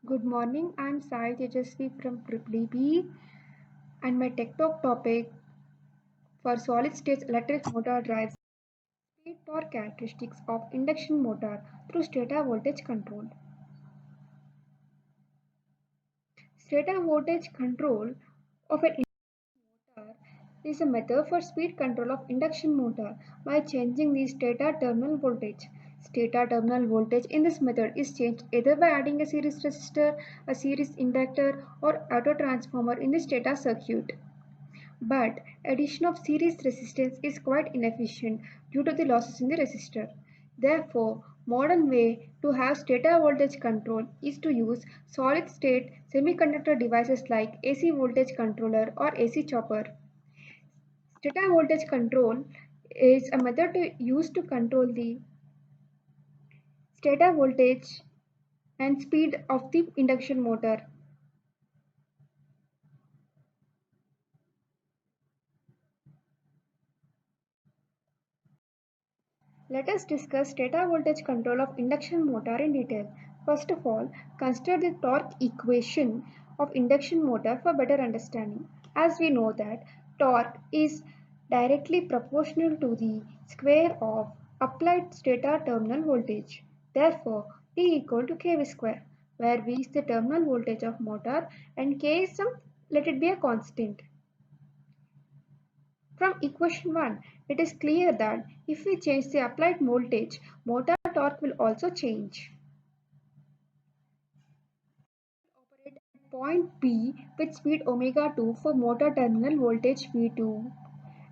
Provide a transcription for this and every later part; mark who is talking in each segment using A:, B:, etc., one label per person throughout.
A: Good morning, I'm Sai Tejasvi from DB, and my Tech Talk topic for solid state electric motor drives speed torque characteristics of induction motor through stator voltage control. Stator voltage control of an motor is a method for speed control of induction motor by changing the stator terminal voltage. Stator terminal voltage in this method is changed either by adding a series resistor, a series inductor, or auto transformer in the stator circuit. But addition of series resistance is quite inefficient due to the losses in the resistor. Therefore, modern way to have stator voltage control is to use solid state semiconductor devices like AC voltage controller or AC chopper. Stator voltage control is a method used to control the stator voltage and speed of the induction motor. Let us discuss stator voltage control of induction motor in detail. First of all, consider the torque equation of induction motor for better understanding. As we know that torque is directly proportional to the square of applied stator terminal voltage. Therefore, T equal to kV square, where V is the terminal voltage of motor and K is some, let it be a constant. From equation 1, it is clear that if we change the applied voltage, motor torque will also change. Operate at point P with speed omega 2 for motor terminal voltage V2.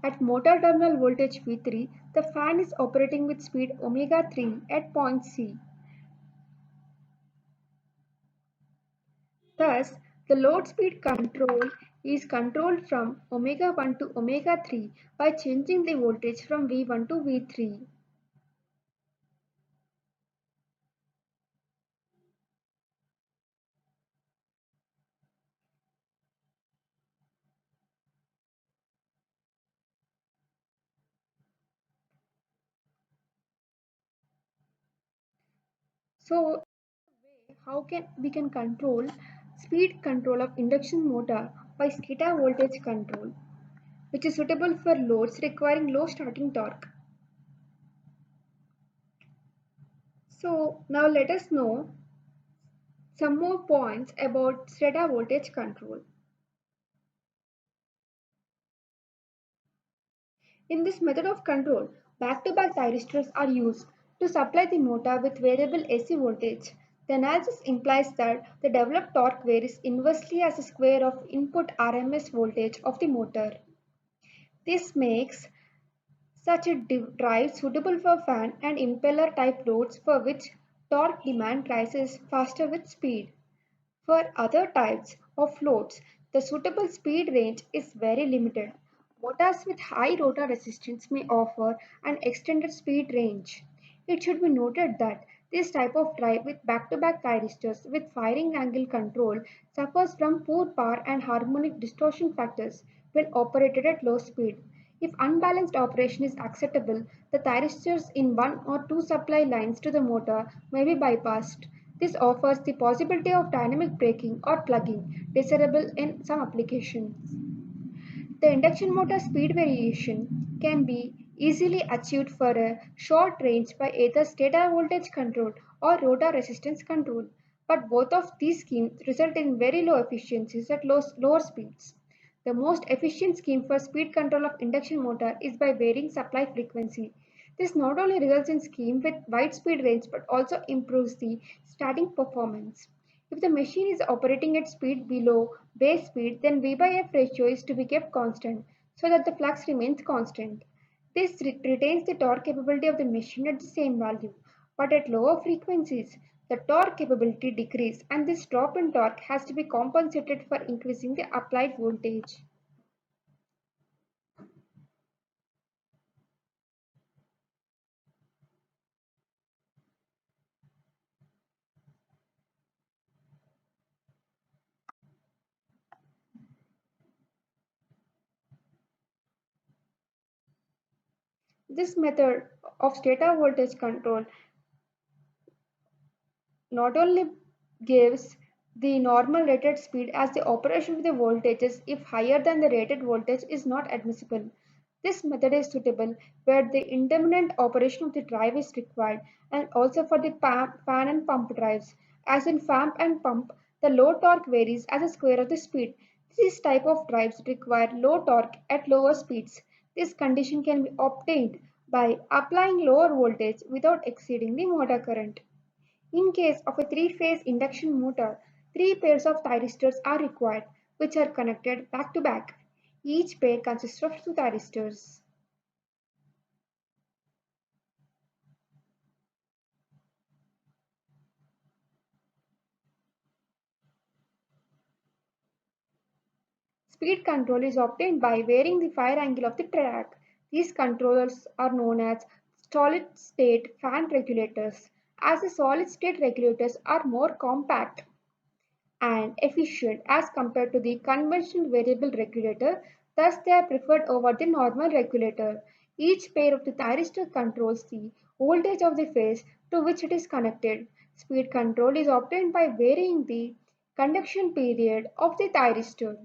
A: At motor terminal voltage V3, the fan is operating with speed omega 3 at point C. Thus, the load speed control is controlled from omega 1 to omega 3 by changing the voltage from V1 to V3. So, how can we can control speed control of induction motor by stator voltage control, which is suitable for loads requiring low starting torque. So now let us know some more points about stator voltage control. In this method of control, back-to-back thyristors are used to supply the motor with variable AC voltage. The analysis implies that the developed torque varies inversely as a square of input RMS voltage of the motor. This makes such a drive suitable for fan and impeller type loads for which torque demand rises faster with speed. For other types of loads, the suitable speed range is very limited. Motors with high rotor resistance may offer an extended speed range. It should be noted that this type of drive with back-to-back thyristors with firing angle control suffers from poor power and harmonic distortion factors when operated at low speed. If unbalanced operation is acceptable, the thyristors in one or two supply lines to the motor may be bypassed. This offers the possibility of dynamic braking or plugging, desirable in some applications. The induction motor speed variation can be easily achieved for a short range by either stator voltage control or rotor resistance control, but both of these schemes result in very low efficiencies at lower speeds. The most efficient scheme for speed control of induction motor is by varying supply frequency. This not only results in scheme with wide speed range but also improves the starting performance. If the machine is operating at speed below base speed, then V by F ratio is to be kept constant so that the flux remains constant. This retains the torque capability of the machine at the same value, but at lower frequencies, the torque capability decreases and this drop in torque has to be compensated for increasing the applied voltage. This method of stator voltage control not only gives the normal rated speed as the operation of the voltages if higher than the rated voltage is not admissible. This method is suitable where the independent operation of the drive is required and also for the fan and pump drives. As in fan and pump, the low torque varies as a square of the speed. These type of drives require low torque at lower speeds. This condition can be obtained by applying lower voltage without exceeding the motor current. In case of a three-phase induction motor, three pairs of thyristors are required, which are connected back to back. Each pair consists of two thyristors. Speed control is obtained by varying the fire angle of the track. These controllers are known as solid-state fan regulators, as the solid-state regulators are more compact and efficient as compared to the conventional variable regulator, thus they are preferred over the normal regulator. Each pair of the thyristor controls the voltage of the phase to which it is connected. Speed control is obtained by varying the conduction period of the thyristor.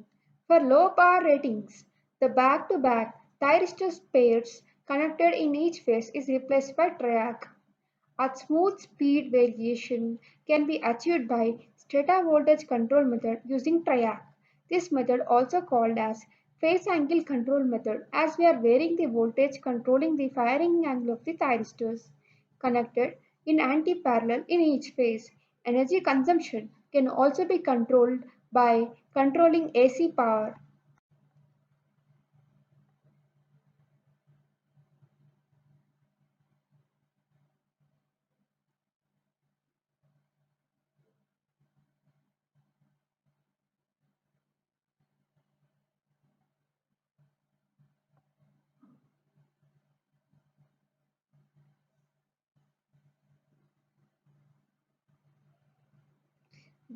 A: For low power ratings, the back-to-back thyristor pairs connected in each phase is replaced by triac. A smooth speed variation can be achieved by stator voltage control method using triac. This method also called as phase angle control method as we are varying the voltage controlling the firing angle of the thyristors connected in anti-parallel in each phase. Energy consumption can also be controlled by controlling AC power.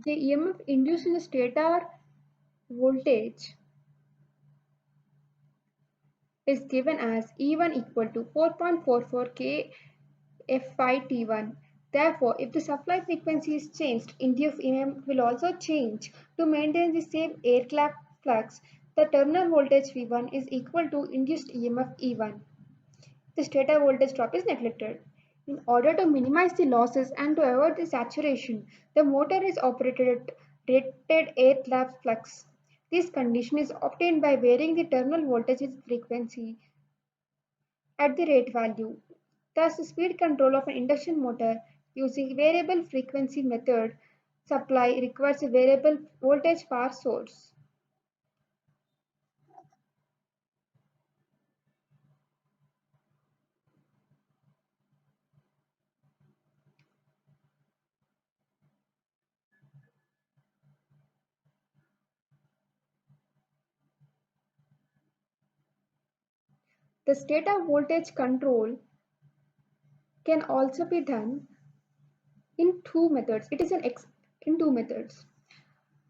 A: The EMF induced in the stator voltage is given as E1 equal to 4.44 kFi-T1. Therefore, if the supply frequency is changed, induced EMF will also change. To maintain the same air gap flux, the terminal voltage V1 is equal to induced EMF E1. The stator voltage drop is neglected. In order to minimize the losses and to avoid the saturation, the motor is operated at rated air gap flux. This condition is obtained by varying the terminal voltage frequency at the rate value. Thus, the speed control of an induction motor using variable frequency method supply requires a variable voltage power source. The stator voltage control can also be done in two methods. In two methods.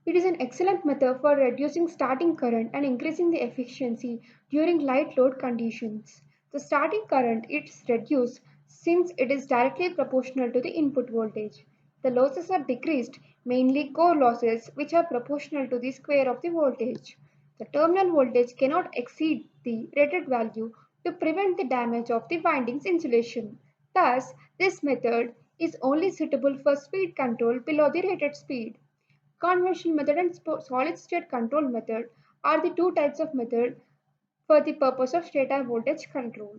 A: It is an excellent method for reducing starting current and increasing the efficiency during light load conditions. The starting current is reduced since it is directly proportional to the input voltage. The losses are decreased, mainly core losses, which are proportional to the square of the voltage. The terminal voltage cannot exceed the rated value to prevent the damage of the windings insulation. Thus, this method is only suitable for speed control below the rated speed. Conventional method and solid state control method are the two types of method for the purpose of stator voltage control.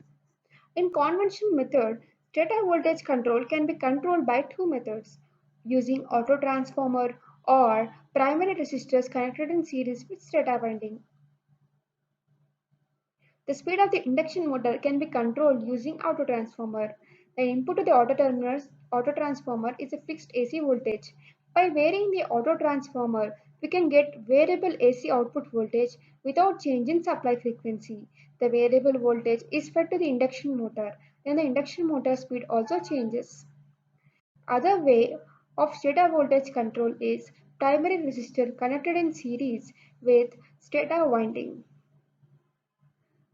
A: In conventional method, stator voltage control can be controlled by two methods using autotransformer or primary resistors connected in series with stator winding. The speed of the induction motor can be controlled using autotransformer. The input to the autotransformer is a fixed AC voltage. By varying the autotransformer, we can get variable AC output voltage without change in supply frequency. The variable voltage is fed to the induction motor, and the induction motor speed also changes. Other way of stator voltage control is primary resistor connected in series with stator winding.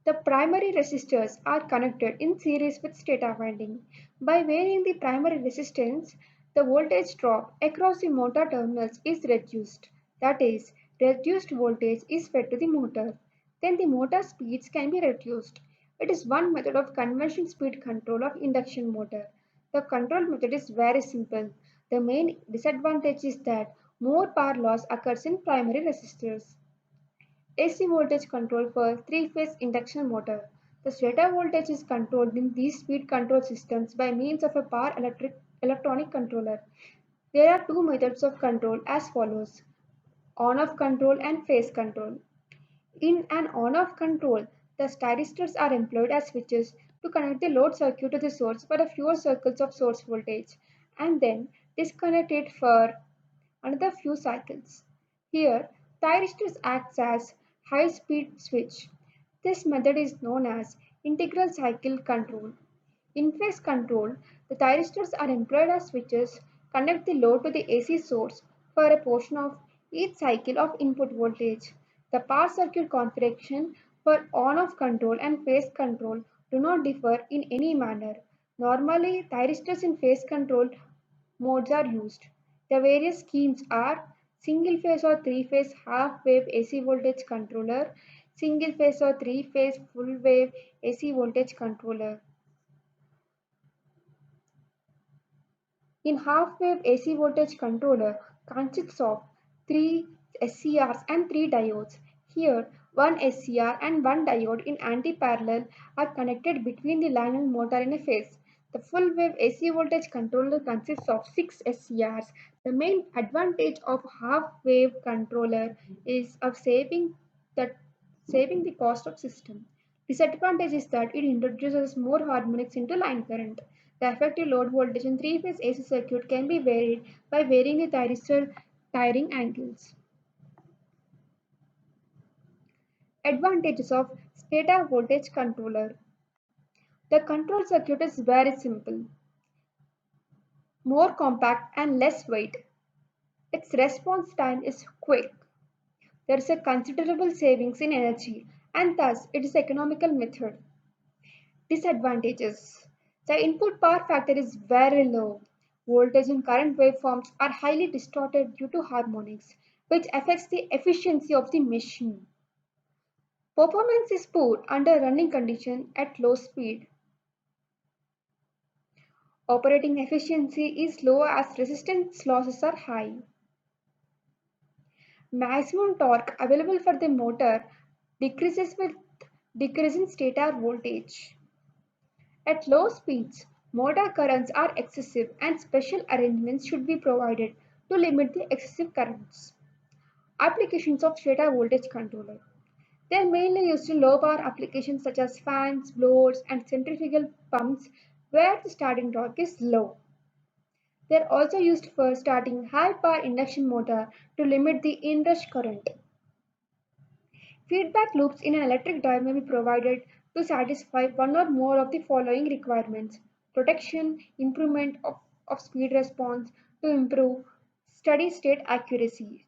A: The primary resistors are connected in series with stator winding. By varying the primary resistance, the voltage drop across the motor terminals is reduced. That is, reduced voltage is fed to the motor. Then the motor speeds can be reduced. It is one method of conversion speed control of induction motor. The control method is very simple. The main disadvantage is that more power loss occurs in primary resistors. AC voltage control for three-phase induction motor. The stator voltage is controlled in these speed control systems by means of a power electronic controller. There are two methods of control as follows: on-off control and phase control. In an on-off control, the styristors are employed as switches to connect the load circuit to the source for a few cycles of source voltage and then disconnect it for another few cycles. Here, thyristors acts as high-speed switch. This method is known as integral cycle control. In phase control, the thyristors are employed as switches connect the load to the AC source for a portion of each cycle of input voltage. The power circuit configuration for on-off control and phase control do not differ in any manner. Normally, thyristors in phase control modes are used. The various schemes are single phase or three phase half wave AC voltage controller, single phase or three phase full wave AC voltage controller. In half-wave AC voltage controller consists of three SCRs and three diodes. Here, one SCR and one diode in anti-parallel are connected between the line and motor in a phase. The full-wave AC voltage controller consists of six SCRs. The main advantage of half-wave controller is of saving the cost of system. Disadvantage is that it introduces more harmonics into line current. The effective load voltage in three-phase AC circuit can be varied by varying the thyristor tiring angles. Advantages of stator voltage controller. The control circuit is very simple, more compact and less weight. Its response time is quick. There is a considerable savings in energy and thus it is economical method. Disadvantages. The input power factor is very low. Voltage and current waveforms are highly distorted due to harmonics, which affects the efficiency of the machine. Performance is poor under running condition at low speed. Operating efficiency is low as resistance losses are high. Maximum torque available for the motor decreases with decrease in stator voltage. At low speeds, motor currents are excessive and special arrangements should be provided to limit the excessive currents. Applications of stator voltage controller. They are mainly used in low power applications such as fans, blowers, and centrifugal pumps where the starting torque is low. They are also used for starting high power induction motor to limit the inrush current. Feedback loops in an electric drive may be provided to satisfy one or more of the following requirements: protection, improvement of speed response to improve steady state accuracy.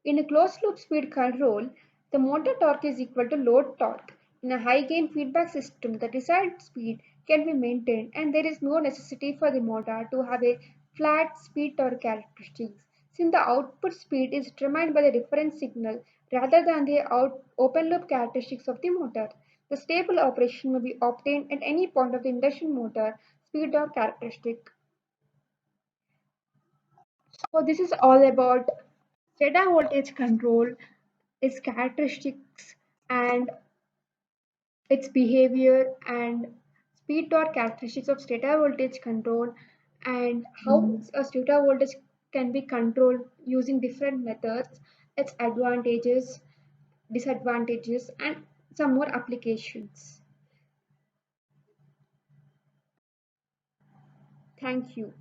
A: In a closed loop speed control, the motor torque is equal to load torque. In a high gain feedback system, the desired speed can be maintained and there is no necessity for the motor to have a flat speed torque characteristics since the output speed is determined by the reference signal rather than the open loop characteristics of the motor. The stable operation may be obtained at any point of the induction motor speed torque characteristic. So this is all about stator voltage control, its characteristics and its behavior and speed torque characteristics of stator voltage control and how a stator voltage can be controlled using different methods, its advantages, disadvantages and some more applications. Thank you.